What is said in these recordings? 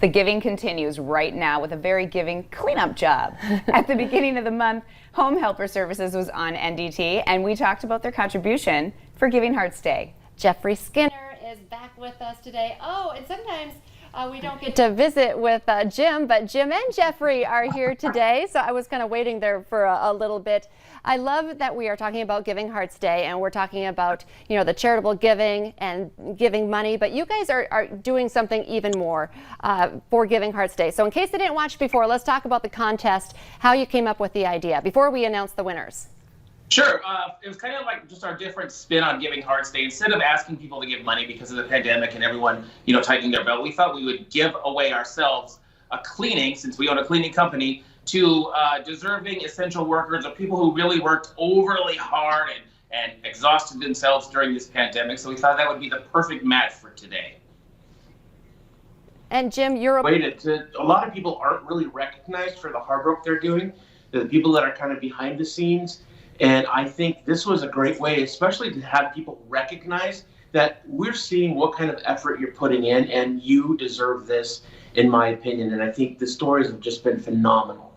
The giving continues right now with a very giving cleanup job. At the beginning of the month, Home Helper Services was on NDT, and we talked about their contribution for Giving Hearts Day. Jeffrey Skinner is back with us today. Oh, and sometimes we don't get to visit with Jim, but Jim and Jeffrey are here today, so I was kind of waiting there for a little bit. I love that we are talking about Giving Hearts Day, and we're talking about, you know, the charitable giving and giving money, but you guys are doing something even more for Giving Hearts Day. So in case they didn't watch before, let's talk about the contest, how you came up with the idea before we announce the winners. Sure. It was kind of like just our different spin on Giving Hearts Day. Instead of asking people to give money because of the pandemic and everyone, you know, tightening their belt, we thought we would give away ourselves a cleaning, since we own a cleaning company, to deserving essential workers, or people who really worked overly hard and exhausted themselves during this pandemic. So we thought that would be the perfect match for today. And Jim, you're a lot of people aren't really recognized for the hard work they're doing. The people that are kind of behind the scenes. And I think this was a great way, especially to have people recognize that we're seeing what kind of effort you're putting in, and you deserve this, in my opinion. And I think the stories have just been phenomenal.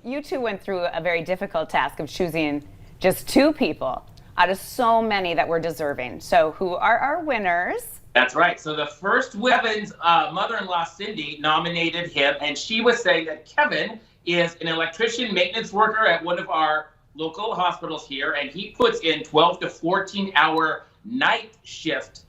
You two went through a very difficult task of choosing just 2 people out of so many that were deserving. So who are our winners? That's right. So the first Kevin's mother-in-law, Cindy, nominated him, and she was saying that Kevin is an electrician maintenance worker at one of our local hospitals here, and he puts in 12 to 14 hour night shift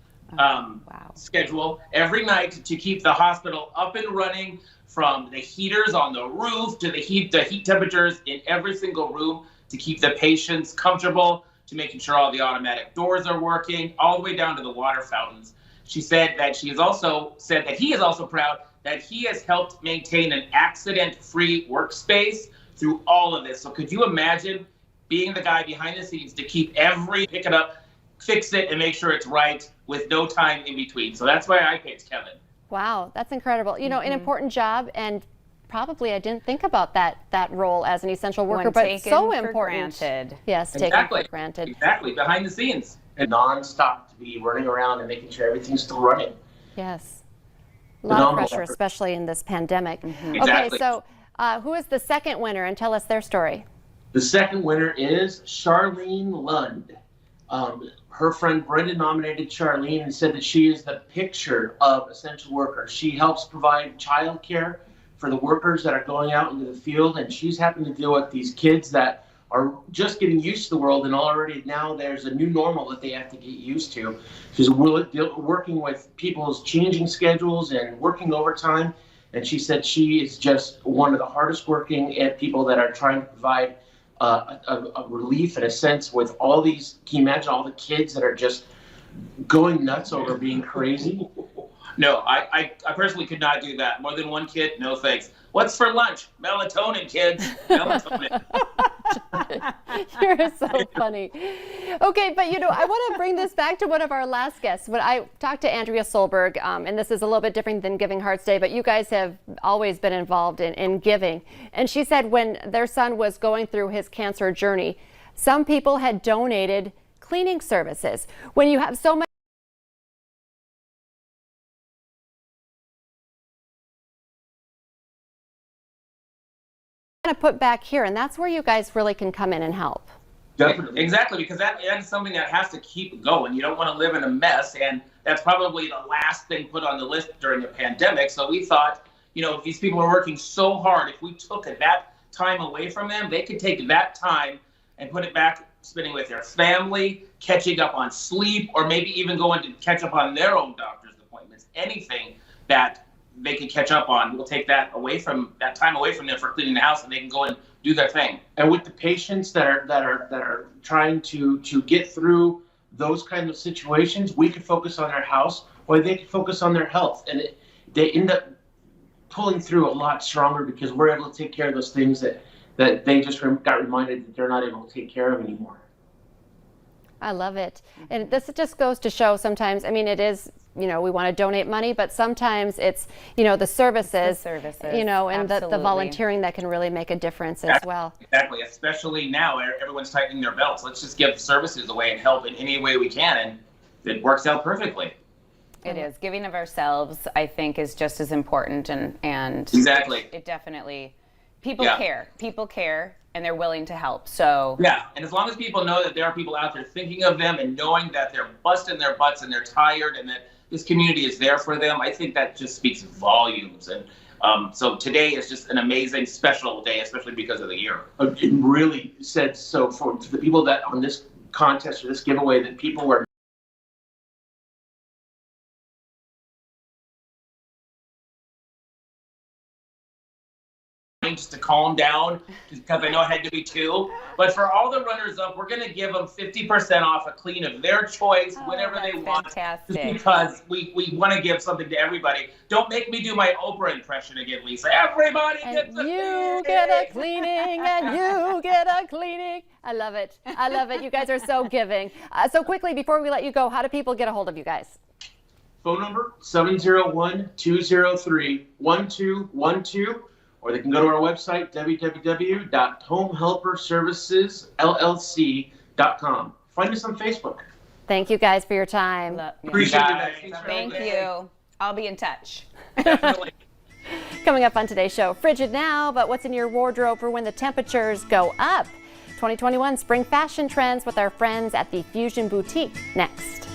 schedule every night to keep the hospital up and running, from the heaters on the roof to the heat temperatures in every single room, to keep the patients comfortable, to making sure all the automatic doors are working, all the way down to the water fountains. She said that he is also proud that he has helped maintain an accident-free workspace through all of this. So could you imagine being the guy behind the scenes to keep pick it up, fix it, and make sure it's right with no time in between? So that's why I picked Kevin. Wow, that's incredible. You know, an important job, and probably I didn't think about that role as an essential worker, but it's so important. Granted. Yes, Exactly. taken for granted. Exactly, behind the scenes. And non-stop to be running around and making sure everything's still running. Yes. A lot of pressure, especially in this pandemic. Exactly. Okay, so who is the second winner, and tell us their story? The second winner is Charlene Lund. Her friend Brenda nominated Charlene and said that she is the picture of essential workers. She helps provide childcare for the workers that are going out into the field, and she's having to deal with these kids that are just getting used to the world, and already now there's a new normal that they have to get used to. She's working with people's changing schedules and working overtime, and she said she is just one of the hardest working people that are trying to provide a relief in a sense with all these. Can you imagine all the kids that are just going nuts over being crazy? No, I personally could not do that. More than one kid, no thanks. What's for lunch? Melatonin, kids. Melatonin. You're so funny. Okay, but you know, I want to bring this back to one of our last guests. When I talked to Andrea Solberg, and this is a little bit different than Giving Hearts Day, but you guys have always been involved in giving. And she said when their son was going through his cancer journey, some people had donated cleaning services. When you have so much to put back here, and that's where you guys really can come in and help. Definitely. Exactly, because that is something that has to keep going. You don't want to live in a mess, and that's probably the last thing put on the list during a pandemic. So we thought, you know, if these people are working so hard, if we took that time away from them, they could take that time and put it back spending with their family, catching up on sleep, or maybe even going to catch up on their own doctor's appointments. Anything that they can catch up on, we'll take that time away from them for cleaning the house, and they can go and do their thing. And with the patients that are trying to get through those kinds of situations, we can focus on their house, or they can focus on their health, and they end up pulling through a lot stronger because we're able to take care of those things that they just got reminded that they're not able to take care of anymore. I love it. And this just goes to show sometimes, I mean, it is, you know, we want to donate money, but sometimes it's, you know, the services, you know, and the volunteering that can really make a difference as well. Exactly. Especially now, everyone's tightening their belts. Let's just give services away and help in any way we can, and it works out perfectly. It is. Giving of ourselves, I think, is just as important, and Exactly. it definitely, people Yeah. care. People care, and they're willing to help. So Yeah, and as long as people know that there are people out there thinking of them and knowing that they're busting their butts and they're tired and that this community is there for them, I think that just speaks volumes. And so today is just an amazing, special day, especially because of the year. It really said so for the people that on this contest or this giveaway that people were just to calm down, just because I know it had to be 2. But for all the runners up, we're going to give them 50% off a clean of their choice, whenever they that's want. fantastic. Just because we want to give something to everybody. Don't make me do my Oprah impression again, Lisa. Everybody gets a You get a cleaning and you get a cleaning. I love it. I love it. You guys are so giving. So quickly, before we let you go, how do people get a hold of you guys? phone number 701-203-1212, or they can go to our website www.homehelperservicesllc.com. Find us on Facebook. Thank you guys for your time. Appreciate guys. you guys. Thanks for Thank having me. you. I'll be in touch. Definitely. Coming up on today's show, frigid now, but what's in your wardrobe for when the temperatures go up? 2021 spring fashion trends with our friends at the Fusion Boutique next.